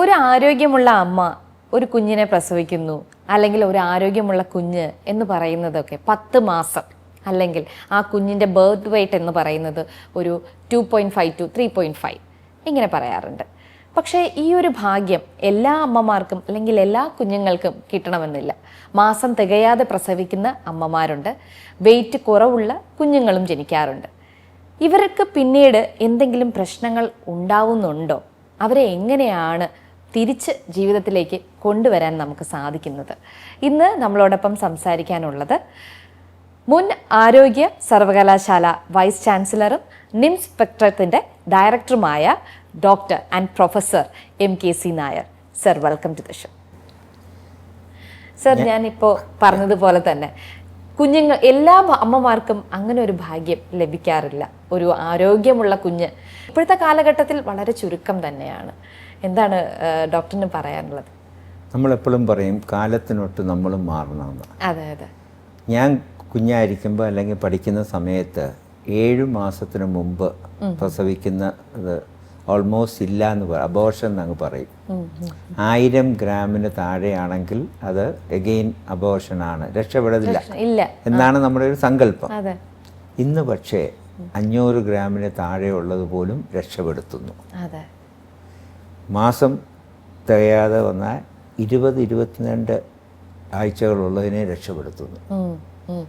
ഒരു ആരോഗ്യമുള്ള അമ്മ ഒരു കുഞ്ഞിനെ പ്രസവിക്കുന്നു, അല്ലെങ്കിൽ ഒരു ആരോഗ്യമുള്ള കുഞ്ഞ് എന്ന് പറയുന്നതൊക്കെ 10 മാസം, അല്ലെങ്കിൽ ആ കുഞ്ഞിൻ്റെ ബർത്ത് വെയ്റ്റ് എന്ന് പറയുന്നത് ഒരു 2.5 to 3.5 ഇങ്ങനെ പറയാറുണ്ട്. പക്ഷേ ഈ ഒരു ഭാഗ്യം എല്ലാ അമ്മമാർക്കും അല്ലെങ്കിൽ എല്ലാ കുഞ്ഞുങ്ങൾക്കും കിട്ടണമെന്നില്ല. മാസം തികയാതെ പ്രസവിക്കുന്ന അമ്മമാരുണ്ട്, വെയിറ്റ് കുറവുള്ള കുഞ്ഞുങ്ങളും ജനിക്കാറുണ്ട്. ഇവർക്ക് പിന്നീട് എന്തെങ്കിലും പ്രശ്നങ്ങൾ ഉണ്ടാവുന്നുണ്ടോ? അവരെ എങ്ങനെയാണ് തിരിച്ച് ജീവിതത്തിലേക്ക് കൊണ്ടുവരാൻ നമുക്ക് സാധിക്കുന്നത്? ഇന്ന് നമ്മളോടൊപ്പം സംസാരിക്കാനുള്ളത് മുൻ ആരോഗ്യ സർവകലാശാല വൈസ് ചാൻസലറും നിംസ് സ്പെക്ട്രത്തിൻ്റെ ഡയറക്ടറുമായ doctor and professor MKC Nair. Sir, welcome to the show. Sir, ഞാനിപ്പോൾ പറഞ്ഞതുപോലെ തന്നെ എല്ലാ അമ്മമാർക്കും അങ്ങനെ ഒരു ഭാഗ്യം ലഭിക്കാറില്ല. ഒരു ആരോഗ്യമുള്ള കുഞ്ഞ് ഇപ്പോഴത്തെ കാലഘട്ടത്തിൽ വളരെ ചുരുക്കം തന്നെയാണ്. എന്താണ് ഡോക്ടറിന് പറയാനുള്ളത്? നമ്മളെപ്പോഴും പറയും കാലത്തിനൊട്ട് നമ്മളും മാറണമെന്ന്. അതെ അതെ. ഞാൻ കുഞ്ഞായിരിക്കുമ്പോൾ അല്ലെങ്കിൽ പഠിക്കുന്ന സമയത്ത് 7 മാസത്തിന് മുമ്പ് പ്രസവിക്കുന്നത് ഓൾമോസ്റ്റ് ഇല്ല എന്ന് പറയും, അബോർഷൻ എന്നങ്ങ് പറയും. 1000 ഗ്രാമിന് താഴെയാണെങ്കിൽ അത് എഗെയിൻ അബോർഷനാണ്, രക്ഷപ്പെടത്തില്ല എന്നാണ് നമ്മുടെ ഒരു സങ്കല്പം. ഇന്ന് പക്ഷേ 500 ഗ്രാമിന് താഴെ ഉള്ളത് പോലും രക്ഷപ്പെടുത്തുന്നു. മാസം തികയാതെ വന്നാൽ 20-22 ആഴ്ചകളുള്ളതിനെ രക്ഷപ്പെടുത്തുന്നു.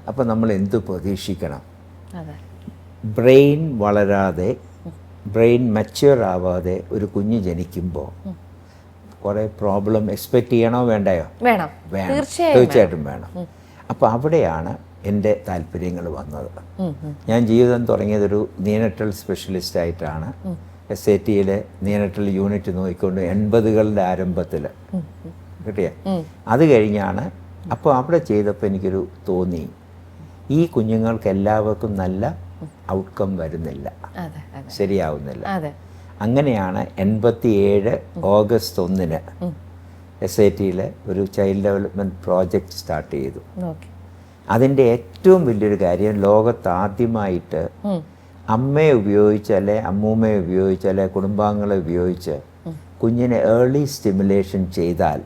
അപ്പം നമ്മൾ എന്ത് പ്രതീക്ഷിക്കണം? ബ്രെയിൻ വളരാതെ, ബ്രെയിൻ മച്യൂർ ആവാതെ ഒരു കുഞ്ഞ് ജനിക്കുമ്പോൾ കുറേ പ്രോബ്ലം എക്സ്പെക്റ്റ് ചെയ്യണോ വേണ്ടയോ? വേണം, തീർച്ചയായിട്ടും വേണം. അപ്പോൾ അവിടെയാണ് എൻ്റെ താല്പര്യങ്ങൾ വന്നത്. ഞാൻ ജീവിതം തുടങ്ങിയതൊരു നിയോനറ്റൽ സ്പെഷ്യലിസ്റ്റ് ആയിട്ടാണ്. SATയിലെ നിയോനറ്റൽ യൂണിറ്റ് നോക്കിക്കൊണ്ട് 80കളുടെ ആരംഭത്തിൽ കിട്ടിയ. അത് കഴിഞ്ഞാണ് അപ്പോൾ അവിടെ ചെയ്തപ്പോൾ എനിക്കൊരു തോന്നി, ഈ കുഞ്ഞുങ്ങൾക്ക് എല്ലാവർക്കും നല്ല ഔട്ട്കം വരുന്നില്ല, ശരിയാവുന്നില്ല. അങ്ങനെയാണ് 87 ഓഗസ്റ്റ് 1 SATയിലെ ഒരു ചൈൽഡ് ഡെവലപ്മെൻറ്റ് പ്രോജക്റ്റ് സ്റ്റാർട്ട് ചെയ്തു. അതിൻ്റെ ഏറ്റവും വലിയൊരു കാര്യം, ലോകത്ത് ആദ്യമായിട്ട് അമ്മയെ ഉപയോഗിച്ച് അല്ലെ അമ്മൂമ്മയെ ഉപയോഗിച്ച് അല്ലെ കുടുംബാംഗങ്ങളെ ഉപയോഗിച്ച് കുഞ്ഞിനെ ഏർലി സ്റ്റിമുലേഷൻ ചെയ്താൽ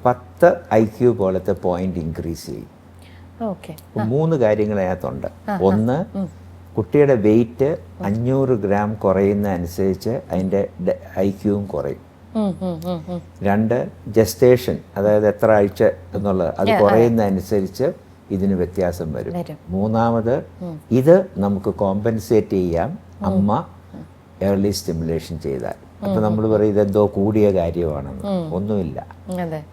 10 IQ പോലത്തെ പോയിന്റ് ഇൻക്രീസ് ചെയ്യും. 3 കാര്യങ്ങൾ അതിനകത്തുണ്ട്. ഒന്ന്, കുട്ടിയുടെ വെയിറ്റ് 500 ഗ്രാം കുറയുന്ന അനുസരിച്ച് അതിൻ്റെ IQവും കുറയും. 2, ജസ്റ്റേഷൻ, അതായത് എത്ര ആഴ്ച എന്നുള്ളത് അത് കുറയുന്ന അനുസരിച്ച് ഇതിന് വ്യത്യാസം വരും. 3, ഇത് നമുക്ക് കോമ്പൻസേറ്റ് ചെയ്യാം അമ്മ ഏർലി സ്റ്റിമുലേഷൻ ചെയ്താൽ. അപ്പം നമ്മൾ പറയും ഇതെന്തോ കൂടിയ കാര്യമാണെന്ന്. ഒന്നുമില്ല.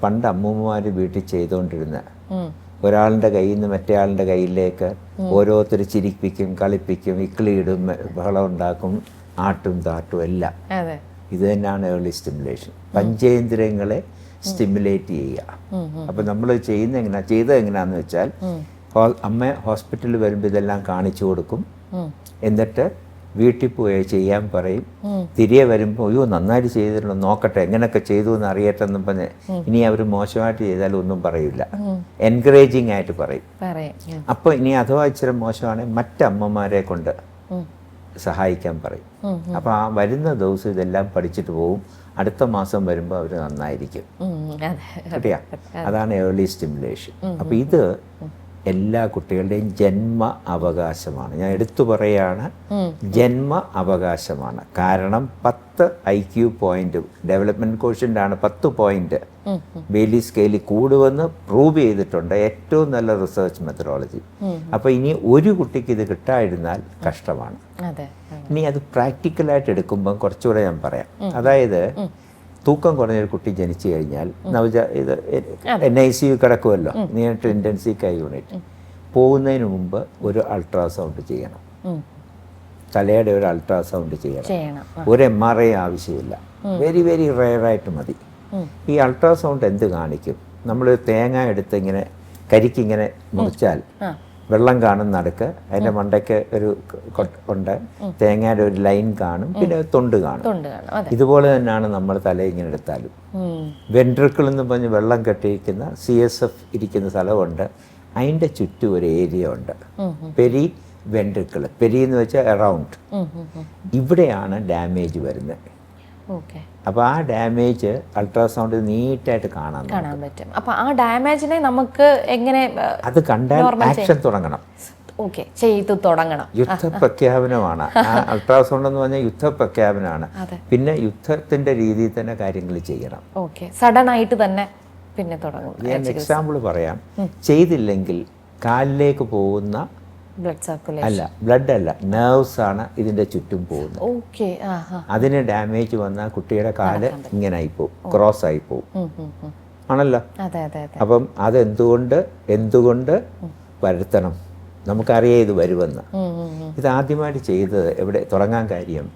പണ്ട് അമ്മൂമ്മമാർ വീട്ടിൽ ചെയ്തുകൊണ്ടിരുന്ന ഒരാളുടെ കയ്യിൽ നിന്ന് മറ്റേ ആളുടെ കയ്യിലേക്ക് ഓരോരുത്തർ ചിരിപ്പിക്കും, കളിപ്പിക്കും, ഇക്കിളിയിടും, ബഹളം ഉണ്ടാക്കും, ആട്ടും താട്ടും എല്ലാം. ഇത് തന്നെയാണ് ഏർലി സ്റ്റിമുലേഷൻ. പഞ്ചേന്ദ്രിയങ്ങളെ സ്റ്റിമുലേറ്റ് ചെയ്യുക. അപ്പം നമ്മൾ ചെയ്തത് എങ്ങനെയാണെന്ന് വെച്ചാൽ, അമ്മ ഹോസ്പിറ്റലിൽ വരുമ്പോൾ ഇതെല്ലാം കാണിച്ചു കൊടുക്കും. എന്നിട്ട് വീട്ടിൽ പോയി ചെയ്യാൻ പറയും. തിരികെ വരുമ്പോൾ അയ്യോ നന്നായിട്ട് ചെയ്തിട്ടുണ്ടോ, നോക്കട്ടെ എങ്ങനെയൊക്കെ ചെയ്തു എന്ന് അറിയട്ടെ എന്നും പറഞ്ഞ് ഇനി അവർ മോശമായിട്ട് ചെയ്താലും ഒന്നും പറയില്ല, എൻകറേജിങ് ആയിട്ട് പറയും. അപ്പോൾ ഇനി അഥവാ ഇച്ചിരി മോശമാണെങ്കിൽ മറ്റമ്മമാരെ കൊണ്ട് സഹായിക്കാൻ പറയും. അപ്പോൾ ആ വരുന്ന ദിവസം ഇതെല്ലാം പഠിച്ചിട്ട് പോവും. അടുത്ത മാസം വരുമ്പോൾ അവർ നന്നായിരിക്കും. കിട്ടിയ അതാണ് ഏർലി സ്റ്റിമുലേഷൻ. അപ്പോൾ ഇത് എല്ലാ കുട്ടികളുടെയും ജന്മ അവകാശമാണ്. ഞാൻ എടുത്തു പറയാണ്, ജന്മ അവകാശമാണ്. കാരണം 10 IQ പോയിന്റ് ഡെവലപ്മെന്റ് കോഷ്യന്റ് ആണ് 10 പോയിന്റ് ബെയ്ലി സ്കെയിലിൽ കൂടുമെന്ന് പ്രൂവ് ചെയ്തിട്ടുണ്ട്. ഏറ്റവും നല്ല റിസർച്ച് മെത്തഡോളജി. അപ്പോൾ ഇനി ഒരു കുട്ടിക്ക് ഇത് കിട്ടാതിരുന്നാൽ കഷ്ടമാണ്. ഇനി അത് പ്രാക്ടിക്കലായിട്ട് എടുക്കുമ്പം കുറച്ചുകൂടെ ഞാൻ പറയാം. അതായത് തൂക്കം കുറഞ്ഞൊരു കുട്ടി ജനിച്ചു കഴിഞ്ഞാൽ ഇത് NICU കിടക്കുമല്ലോ, നിയോനറ്റൽ ഇൻറ്റൻസീവ് കെയർ യൂണിറ്റ്. പോകുന്നതിന് മുമ്പ് ഒരു അൾട്രാസൗണ്ട് ചെയ്യണം, തലയുടെ ഒരു അൾട്രാസൗണ്ട് ചെയ്യണം. ഒരു MRI ആവശ്യമില്ല, വെരി വെരി റെയറായിട്ട് മതി. ഈ അൾട്രാസൗണ്ട് എന്ത് കാണിക്കും? നമ്മൾ തേങ്ങ എടുത്ത് ഇങ്ങനെ കരിക്കിങ്ങനെ മുറിച്ചാൽ വെള്ളം കാണും നടുക്ക്, അതിൻ്റെ മണ്ടയ്ക്ക് ഒരു ഉണ്ട്, തേങ്ങയുടെ ഒരു ലൈൻ കാണും, പിന്നെ തൊണ്ട് കാണും. ഇതുപോലെ തന്നെയാണ് നമ്മൾ തല ഇങ്ങനെ എടുത്താലും. വെൻട്രിക്കിൾ എന്ന് പറഞ്ഞ് വെള്ളം കെട്ടിയിരിക്കുന്ന CSF ഇരിക്കുന്ന സ്ഥലമുണ്ട്, അതിൻ്റെ ചുറ്റും ഒരു ഏരിയ ഉണ്ട്, പെരി വെൻട്രിക്കിൾ. പെരി എന്ന് വെച്ചാൽ അറൗണ്ട്. ഇവിടെയാണ് ഡാമേജ് വരുന്നത്. ഓക്കെ. അപ്പോൾ ആ ഡാമേജ് അൾട്രാസൗണ്ട് നീറ്റായിട്ട് കാണാൻ പറ്റും. അപ്പോൾ ആ ഡാമേജിനെ നമുക്ക് എങ്ങനെ അത് കണ്ടാൽ ആക്ഷൻ തുടങ്ങണം. ഓക്കെ, ചെയ്തു തുടങ്ങണം. യുദ്ധപ്രഖ്യാപനമാണ് ആ അൾട്രാസൗണ്ട് എന്ന് പറഞ്ഞാൽ യുദ്ധപ്രഖ്യാപനമാണ്. പിന്നെ യുദ്ധത്തിന്റെ രീതിയിൽ തന്നെ കാര്യങ്ങൾ ചെയ്യണം. ഓക്കെ, സഡൻ ആയിട്ട് തന്നെ പിന്നെ തുടങ്ങും. ഞാൻ എക്സാമ്പിൾ പറയാം. ചെയ്തില്ലെങ്കിൽ കാലിലേക്ക് പോകുന്ന ബ്ലഡ് സർക്കുലേഷൻ അല്ല, ബ്ലഡ് അല്ല, നെർവ്സ് ആണ് ഇതിന്റെ ചുറ്റും പോകുന്നത്. ഓക്കെ. അതിന് ഡാമേജ് വന്നാൽ കുട്ടിയുടെ കാല് ഇങ്ങനെ ആയിപ്പോവും, ക്രോസ് ആയിപ്പോവും, ആണല്ലോ. അപ്പം എന്തുകൊണ്ട് വരുത്തണം? നമുക്കറിയാം ഇത് വരുമെന്ന്. ഇത് ആദ്യമായിട്ട് ചെയ്തത് എവിടെ തുടങ്ങാൻ കാര്യം,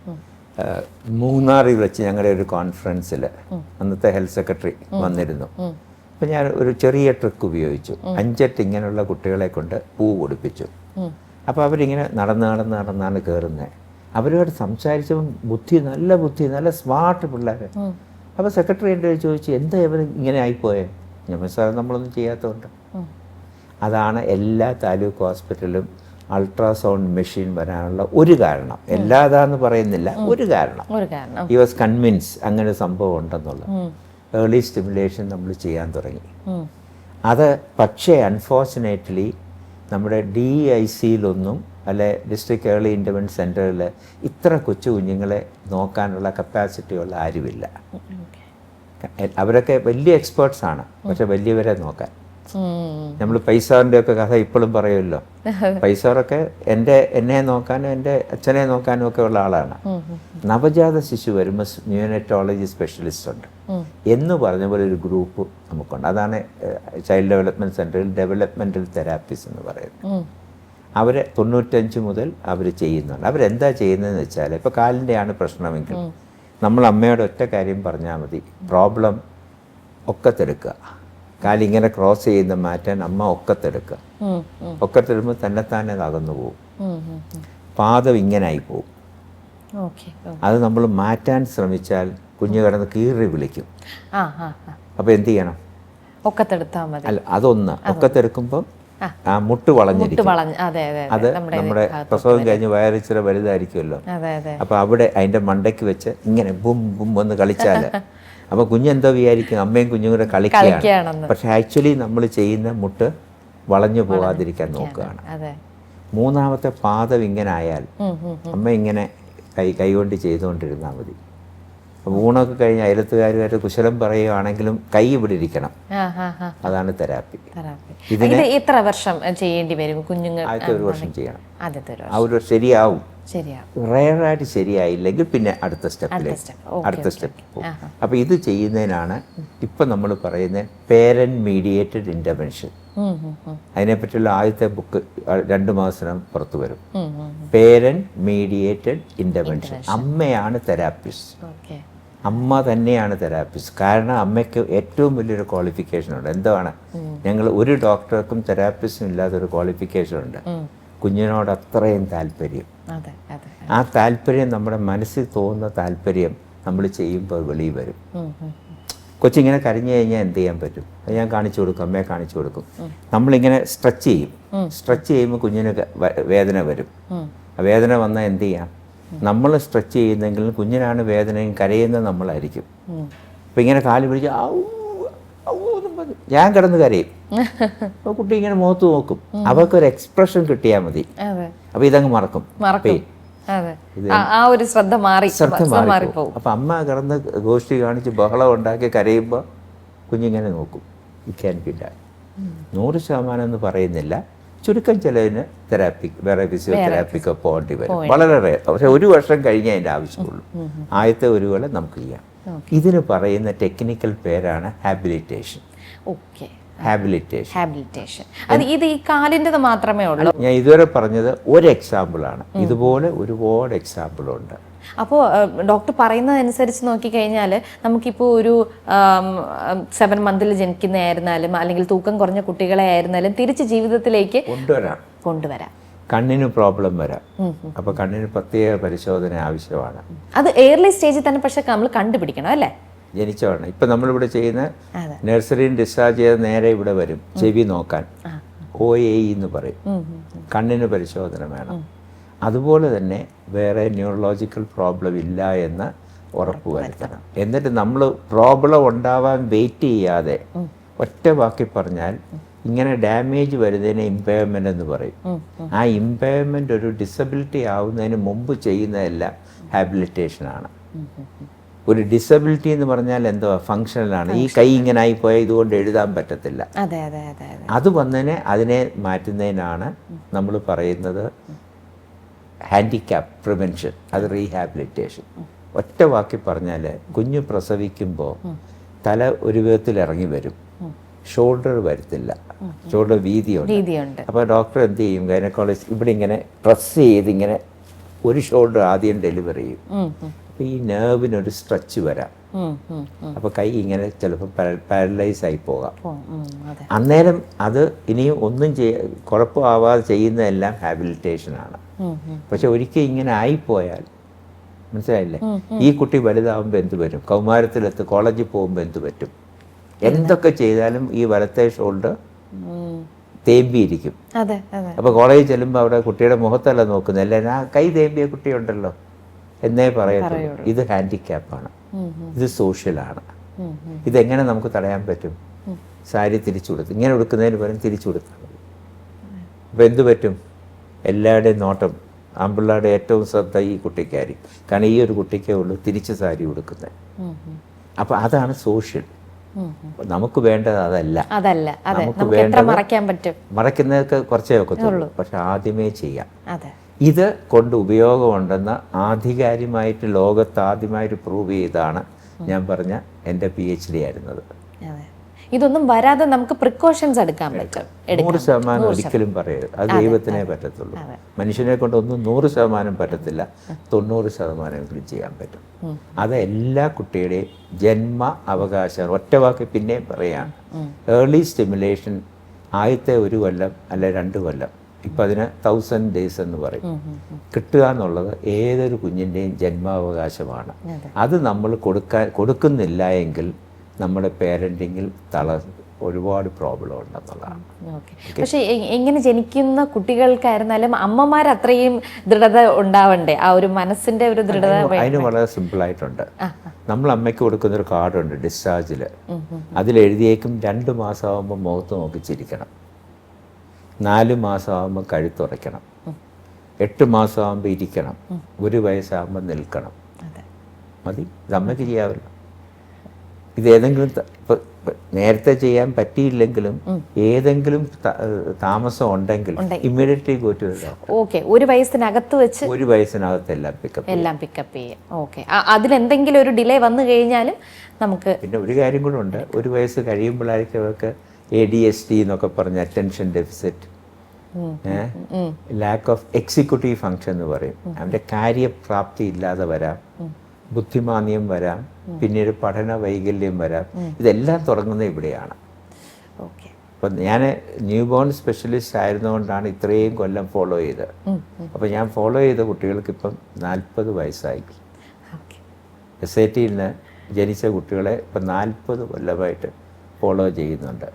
മൂന്നാറിൽ വെച്ച് ഞങ്ങളുടെ ഒരു കോൺഫറൻസിൽ അന്നത്തെ ഹെൽത്ത് സെക്രട്ടറി വന്നിരുന്നു. അപ്പം ഞാൻ ഒരു ചെറിയ ട്രിക്ക് ഉപയോഗിച്ചു. 5 ഇങ്ങനെയുള്ള കുട്ടികളെ കൊണ്ട് പൂ കൊടുപ്പിച്ചു. അപ്പോൾ അവരിങ്ങനെ നടന്നാണ് കയറുന്നത്. അവരോട് സംസാരിച്ചപ്പോൾ നല്ല സ്മാർട്ട് പിള്ളേർ. അപ്പോൾ സെക്രട്ടറി എൻ്റെ ചോദിച്ചു, എന്താ ഇവർ ഇങ്ങനെ ആയിപ്പോയേ? ഞാൻ സാർ നമ്മളൊന്നും ചെയ്യാത്തതുകൊണ്ട്. അതാണ് എല്ലാ താലൂക്ക് ഹോസ്പിറ്റലും അൾട്രാസൗണ്ട് മെഷീൻ വരാനുള്ള ഒരു കാരണം. എല്ലാതാന്ന് പറയുന്നില്ല, ഒരു കാരണം. ഹി വാസ് കൺവിൻസ് അങ്ങനെ ഒരു സംഭവം ഉണ്ടെന്നുള്ളത്. ഏർലി സ്റ്റിമുലേഷൻ നമ്മൾ ചെയ്യാൻ തുടങ്ങി. അത് പക്ഷേ അൺഫോർച്ചുനേറ്റ്ലി നമ്മുടെ DICയിലൊന്നും അല്ലെ ഡിസ്ട്രിക്ട് ഏർലി ഇൻ്റർവെൻഷൻ സെൻറ്ററിൽ ഇത്ര കൊച്ചു കുഞ്ഞുങ്ങളെ നോക്കാനുള്ള കപ്പാസിറ്റി ഉള്ള ആരുമില്ല. അവരൊക്കെ വലിയ എക്സ്പേർട്സാണ്, പക്ഷെ വലിയവരെ നോക്കാൻ. നമ്മൾ പൈസാറിൻ്റെ ഒക്കെ കഥ ഇപ്പോഴും പറയുമല്ലോ. പൈസാറൊക്കെ എന്നെ നോക്കാനും എൻ്റെ അച്ഛനെ നോക്കാനും ഒക്കെ ഉള്ള ആളാണ്. നവജാത ശിശു വരുമ്പോൾ ന്യൂനറ്റോളജി സ്പെഷ്യലിസ്റ്റ് ഉണ്ട് എന്ന് പറഞ്ഞ പോലെ ഒരു ഗ്രൂപ്പ് നമുക്കുണ്ട്. അതാണ് ചൈൽഡ് ഡെവലപ്മെൻറ്റ് സെൻറ്ററിൽ ഡെവലപ്മെൻറ്റൽ തെറാപ്പീസ് എന്ന് പറയുന്നത്. അവർ 95 മുതൽ അവർ ചെയ്യുന്നുണ്ട്. അവരെന്താ ചെയ്യുന്നതെന്ന് വെച്ചാൽ, ഇപ്പോൾ കാലിൻ്റെയാണ് പ്രശ്നമെങ്കിൽ നമ്മൾ അമ്മയോട് ഒറ്റ കാര്യം പറഞ്ഞാൽ മതി, പ്രോബ്ലം ഒക്കത്തെടുക്കുക. കാലിങ്ങനെ ക്രോസ് ചെയ്യുന്ന മാറ്റാൻ അമ്മ ഒക്കത്തെടുക്കുക. ഒക്കത്തെടുക്കുമ്പോൾ തന്നെത്താനെ അകന്നു പോകും, പാദം ഇങ്ങനായി പോകും. അത് നമ്മൾ മാറ്റാൻ ശ്രമിച്ചാൽ കുഞ്ഞു കിടന്ന് കീറി വിളിക്കും. അപ്പോൾ എന്ത് ചെയ്യണം? ഒക്കത്തെടുത്താൽ മതി. അല്ല, അതൊന്ന് ഒക്കത്തെടുക്കുമ്പം ആ മുട്ട് വളഞ്ഞിരിക്കും. അത് നമ്മുടെ പ്രസവം കഴിഞ്ഞ് വയറിച്ചിരി വലുതായിരിക്കുമല്ലോ. അപ്പോൾ അവിടെ അതിൻ്റെ മണ്ടയ്ക്ക് വെച്ച് ഇങ്ങനെ ബും ബും ഒന്ന് കളിച്ചാൽ അപ്പോൾ കുഞ്ഞെന്തോ വിചാരിക്കും അമ്മയും കുഞ്ഞും കൂടെ കളിക്കുകയാണ്. പക്ഷെ ആക്ച്വലി നമ്മൾ ചെയ്യുന്ന മുട്ട് വളഞ്ഞു പോകാതിരിക്കാൻ നോക്കുകയാണ്. മൂന്നാമത്തെ പാദം ഇങ്ങനെ ആയാൽ അമ്മ ഇങ്ങനെ കൈകൊണ്ട് ചെയ്തുകൊണ്ടിരുന്നാൽ മതി. ഊണൊക്കെ കഴിഞ്ഞ് അയലത്തുകാരുമായിട്ട് കുശലം പറയുകയാണെങ്കിലും കൈ ഇവിടെ ഇരിക്കണം. അതാണ് തെറാപ്പി. ഇതിന് എത്ര വർഷം ചെയ്യേണ്ടി വരും കുഞ്ഞുങ്ങൾ? ആദ്യത്തെ 1 വർഷം ചെയ്യണം. ആ ഒരു ശരിയാവും. റയറായിട്ട് ശരിയായില്ലെങ്കിൽ പിന്നെ അടുത്ത സ്റ്റെപ്പ് പോകും. അപ്പോൾ ഇത് ചെയ്യുന്നതിനാണ് ഇപ്പം നമ്മൾ പറയുന്നത് പേരൻറ് മീഡിയേറ്റഡ് ഇൻ്റർവെൻഷൻ. അതിനെപ്പറ്റിയുള്ള ആദ്യത്തെ ബുക്ക് 2 മാസം പുറത്തു വരും. Parent mediated intervention. അമ്മയാണ് തെറാപ്പിസ്റ്റ്. അമ്മ തന്നെയാണ് തെറാപ്പിസ്റ്റ്. കാരണം അമ്മയ്ക്ക് ഏറ്റവും വലിയൊരു ക്വാളിഫിക്കേഷൻ ഉണ്ട്. എന്താണ്? ഞങ്ങൾ ഒരു ഡോക്ടർക്കും തെറാപ്പിസ്റ്റും ഇല്ലാത്തൊരു ക്വാളിഫിക്കേഷൻ ഉണ്ട്. കുഞ്ഞിനോട് അത്രയും താല്പര്യം. ആ താല്പര്യം നമ്മുടെ മനസ്സിൽ തോന്നുന്ന താല്പര്യം നമ്മൾ ചെയ്യുമ്പോൾ വെളിയിൽ വരും. കൊച്ചിങ്ങനെ കരഞ്ഞു കഴിഞ്ഞാൽ എന്ത് ചെയ്യാൻ പറ്റും? അത് ഞാൻ കാണിച്ചു കൊടുക്കും, അമ്മയെ കാണിച്ചു കൊടുക്കും. നമ്മളിങ്ങനെ സ്ട്രെച്ച് ചെയ്യും. സ്ട്രെച്ച് ചെയ്യുമ്പോൾ കുഞ്ഞിന് വേദന വരും. ആ വേദന വന്നാൽ എന്ത് ചെയ്യാം? നമ്മൾ സ്ട്രെച്ച് ചെയ്യുന്നെങ്കിലും കുഞ്ഞിനാണ് വേദനയും കരയുന്നത് നമ്മളായിരിക്കും. അപ്പം ഇങ്ങനെ കാല് പിടിച്ച് ഞാൻ കിടന്ന് കരയും. അപ്പോൾ കുട്ടി ഇങ്ങനെ മുഖത്ത് നോക്കും. അവർക്കൊരു എക്സ്പ്രഷൻ കിട്ടിയാൽ മതി. അപ്പോൾ ഇതങ്ങ് മറക്കും. ശ്രദ്ധ മാറി. അപ്പം അമ്മ കിടന്ന് ഗോഷ്ഠി കാണിച്ച് ബഹളം ഉണ്ടാക്കി കരയുമ്പോൾ കുഞ്ഞിങ്ങനെ നോക്കും. It can be done. 100% എന്ന് പറയുന്നില്ല, ചുരുക്കം ചിലതിന് വേറെ ഫിസിയോതെറാപ്പിക്കോ പോകേണ്ടി വരും. വളരെ റെയർ. പക്ഷെ 1 വർഷം കഴിഞ്ഞേ അതിൻ്റെ ആവശ്യമുള്ളൂ. ആദ്യത്തെ 1 കൊല്ലം നമുക്ക് ചെയ്യാം. ഇതിന് പറയുന്ന ടെക്നിക്കൽ പേരാണ് ഹാബിലിറ്റേഷൻ. ഇത് ഈ കാലിൻ്റെത് മാത്രമേ ഉള്ളൂ. ഞാൻ ഇതുവരെ പറഞ്ഞത് ഒരു എക്സാമ്പിളാണ്. ഇതുപോലെ ഒരുപാട് എക്സാമ്പിളുണ്ട്. അപ്പോൾ ഡോക്ടർ പറയുന്നതനുസരിച്ച് നോക്കിക്കഴിഞ്ഞാൽ നമുക്കിപ്പോൾ ഒരു 7 മന്തിൽ ജനിക്കുന്നതായിരുന്നാലും അല്ലെങ്കിൽ തൂക്കം കുറഞ്ഞ കുട്ടികളെ ആയിരുന്നാലും തിരിച്ച് ജീവിതത്തിലേക്ക് കൊണ്ടുവരാം. കണ്ണിന് പ്രോബ്ലം വരാം. അപ്പോൾ കണ്ണിന് പ്രത്യേക പരിശോധന ആവശ്യമാണ്. അത് ഏർലി സ്റ്റേജിൽ തന്നെ പക്ഷെ നമ്മൾ കണ്ടുപിടിക്കണം അല്ലേ? ജനിച്ചോണം. ഇപ്പം നമ്മളിവിടെ ചെയ്യുന്ന നഴ്സറിയിൽ ഡിസ്ചാർജ് ചെയ്ത് നേരെ ഇവിടെ വരും ചെവി നോക്കാൻ. OAE എന്ന് പറയും. കണ്ണിന് പരിശോധന വേണം. അതുപോലെ തന്നെ വേറെ ന്യൂറോളജിക്കൽ പ്രോബ്ലം ഇല്ല എന്ന് ഉറപ്പ് വരുത്തണം. എന്നിട്ട് നമ്മൾ പ്രോബ്ലം ഉണ്ടാവാൻ വെയിറ്റ് ചെയ്യാതെ ഒറ്റ വാക്കി പറഞ്ഞാൽ ഇങ്ങനെ ഡാമേജ് വരുന്നതിന് ഇമ്പയർമെൻ്റ് എന്ന് പറയും. ആ ഇമ്പയർമെൻ്റ് ഒരു ഡിസബിലിറ്റി ആവുന്നതിന് മുമ്പ് ചെയ്യുന്നതെല്ലാം ഹാബിലിറ്റേഷനാണ്. ഒരു ഡിസബിലിറ്റി എന്ന് പറഞ്ഞാൽ എന്തോ ഫങ്ഷണലാണ്. ഈ കൈ ഇങ്ങനെ ആയിപ്പോയാൽ ഇതുകൊണ്ട് എഴുതാൻ പറ്റത്തില്ല. അത് വന്നതിനെ അതിനെ മാറ്റുന്നതിനാണ് നമ്മൾ പറയുന്നത് ഹാൻഡിക്യാപ്പ് പ്രിവെൻഷൻ, അത് റീഹാബിലിറ്റേഷൻ. ഒറ്റ വാക്കി പറഞ്ഞാൽ കുഞ്ഞ് പ്രസവിക്കുമ്പോൾ തല ഒരു വിധത്തിൽ ഇറങ്ങി വരും, ഷോൾഡർ വരത്തില്ല, ഷോൾഡർ വീതിയുണ്ട്. അപ്പോൾ ഡോക്ടർ എന്ത് ചെയ്യും, ഗൈനക്കോളജിസ്റ്റ് ഇവിടെ ഇങ്ങനെ പ്രസ് ചെയ്ത് ഇങ്ങനെ ഒരു ഷോൾഡർ ആദ്യം ഡെലിവറി ചെയ്യും. അപ്പോൾ ഈ നെർവിനൊരു സ്ട്രെച്ച് വരാം. അപ്പോൾ കൈ ഇങ്ങനെ ചിലപ്പോൾ പാരലൈസ് ആയി പോകാം. അന്നേരം അത് ഇനിയും ഒന്നും കുഴപ്പമാവാതെ ചെയ്യുന്നതെല്ലാം ഹാബിലിറ്റേഷനാണ്. പക്ഷെ ഒരിക്കൽ ഇങ്ങനെ ആയിപ്പോയാൽ മനസ്സിലായില്ലേ, ഈ കുട്ടി വലുതാവുമ്പോൾ എന്ത് വരും, കൗമാരത്തിലെത്ത് കോളേജിൽ പോകുമ്പോൾ എന്ത് പറ്റും, എന്തൊക്കെ ചെയ്താലും ഈ വലത്തെ ഷോൾഡർ തേമ്പിയിരിക്കും. അപ്പോൾ കോളേജിൽ ചെല്ലുമ്പോൾ അവിടെ കുട്ടിയുടെ മുഖത്തല്ല നോക്കുന്നത്, എല്ലാവരും ആ കൈ തേമ്പിയ കുട്ടിയുണ്ടല്ലോ എന്നേ പറയത്തുള്ളൂ. ഇത് ഹാൻഡിക്യാപ്പാണ്, ഇത് സോഷ്യലാണ്. ഇതെങ്ങനെ നമുക്ക് തടയാൻ പറ്റും? സാരി തിരിച്ചു കൊടുത്ത് ഇങ്ങനെ കൊടുക്കുന്നതിന് പകരം തിരിച്ചു കൊടുത്താൽ മതി. അപ്പോൾ എന്ത് പറ്റും? എല്ലാവരുടെയും നോട്ടം, ആമ്പിള്ളാരുടെ ഏറ്റവും ശ്രദ്ധ ഈ കുട്ടിക്കായിരിക്കും. കാരണം ഈ ഒരു കുട്ടിക്കേ ഉള്ളൂ തിരിച്ച് സാരി കൊടുക്കുന്നത്. അപ്പോൾ അതാണ് സോഷ്യൽ. നമുക്ക് വേണ്ടത് അതല്ല. നമുക്ക് വേണ്ടത് മറയ്ക്കുന്നതൊക്കെ കുറച്ചേ ഒക്കത്തുള്ളൂ, പക്ഷെ ആദ്യമേ ചെയ്യാം. ഇത് കൊണ്ട് ഉപയോഗമുണ്ടെന്ന് ആധികാരികമായിട്ട് ലോകത്ത് ആദ്യമായിട്ട് പ്രൂവ് ചെയ്താണ് ഞാൻ പറഞ്ഞ എൻ്റെ PhD ആയിരുന്നത്. ഇതൊന്നും വരാതെ നമുക്ക് പ്രിക്കോഷൻസ് എടുക്കാൻ പറ്റും. 100% ഒരിക്കലും പറയരുത്, അത് ദൈവത്തിനേ പറ്റത്തുള്ളൂ. മനുഷ്യനെ കൊണ്ട് ഒന്നും 100% പറ്റത്തില്ല, 90% ചെയ്യാൻ പറ്റും. അത് എല്ലാ കുട്ടിയുടെയും ജന്മ അവകാശം. ഒറ്റ വാക്ക് പിന്നെയും പറയാം, ഏർലി സ്റ്റിമുലേഷൻ ആദ്യത്തെ 1 കൊല്ലം അല്ലെ 2 കൊല്ലം, ഇപ്പം അതിന് 1000 days എന്ന് പറയും, കിട്ടുക എന്നുള്ളത് ഏതൊരു കുഞ്ഞിൻ്റെയും ജന്മാവകാശമാണ്. അത് നമ്മൾ കൊടുക്കുന്നില്ല എങ്കിൽ നമ്മുടെ പേരൻറ്റിങ്ങിൽ ഒരുപാട് പ്രോബ്ലം ഉണ്ടെന്നുള്ളതാണ്. പക്ഷേ എങ്ങനെ ജനിക്കുന്ന കുട്ടികൾക്കായിരുന്നാലും അമ്മമാർ അത്രയും ദൃഢത ഉണ്ടാവണ്ടേ, ആ ഒരു മനസ്സിന്റെ ഒരു ദൃഢത? അതിന് വളരെ സിമ്പിളായിട്ടുണ്ട്. നമ്മൾ അമ്മയ്ക്ക് കൊടുക്കുന്നൊരു കാർഡുണ്ട് ഡിസ്ചാർജിൽ, അതിലെഴുതിയേക്കും 2 മാസമാകുമ്പോൾ മുഖത്ത് നോക്കി ചിരിക്കണം, 4 മാസമാകുമ്പോൾ കഴുത്തുറയ്ക്കണം, 8 മാസമാകുമ്പോൾ ഇരിക്കണം, 1 വയസ്സാകുമ്പോൾ നിൽക്കണം. മതി, ഇത് അമ്മയ്ക്ക് ചെയ്യാമല്ലോ. ഇത് ഏതെങ്കിലും നേരത്തെ ചെയ്യാൻ പറ്റിയില്ലെങ്കിലും ഏതെങ്കിലും താമസം ഉണ്ടെങ്കിൽ immediately go to the doctor. Okay, 1 വയസ്സിനകത്ത് വെച്ച് 1 വയസ്സിനകത്ത് എല്ലാം പിക്കപ്പ് ചെയ്യും. ഓക്കെ, അതിലെന്തെങ്കിലും ഒരു ഡിലേ വന്നു കഴിഞ്ഞാലും നമുക്ക്. പിന്നെ ഒരു കാര്യം കൂടെ ഉണ്ട്, 1 വയസ്സ് കഴിയുമ്പോഴായിരിക്കും അവർക്ക് ADHD എന്നൊക്കെ പറഞ്ഞ attention deficit, lack of executive function എന്ന് പറയും. അവൻ്റെ കാര്യപ്രാപ്തി ഇല്ലാതെ വരാം, ബുദ്ധിമാന്ദ്യം വരാം, പിന്നീട് പഠന വൈകല്യം വരാം. ഇതെല്ലാം തുടങ്ങുന്നത് ഇവിടെയാണ്. അപ്പം ഞാൻ ന്യൂ ബോൺ സ്പെഷ്യലിസ്റ്റ് ആയിരുന്നുകൊണ്ടാണ് ഇത്രയും കൊല്ലം ഫോളോ ചെയ്തത്. അപ്പം ഞാൻ ഫോളോ ചെയ്ത കുട്ടികൾക്ക് ഇപ്പം 40 വയസ്സായി. SAT ജനിച്ച കുട്ടികളെ ഇപ്പം 40 കൊല്ലമായിട്ട് ഫോളോ ചെയ്യുന്നുണ്ട്.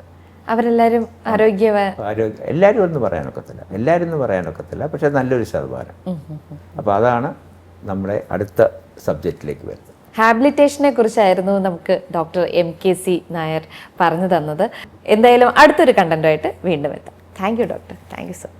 അവരെല്ലാവരും എല്ലാവരും എന്ന് പറയാനൊക്കത്തില്ല, പക്ഷെ നല്ലൊരു ശതമാനം. അപ്പോൾ അതാണ് നമ്മുടെ അടുത്ത സബ്ജക്റ്റിലേക്ക് വരുന്നത്. ഹാബിലിറ്റേഷനെ കുറിച്ചായിരുന്നു നമുക്ക് ഡോക്ടർ MKC നായർ പറഞ്ഞു തന്നത്. എന്തായാലും അടുത്തൊരു കണ്ടന്റുമായിട്ട് വീണ്ടും എത്താം. Thank you doctor. Thank you so much.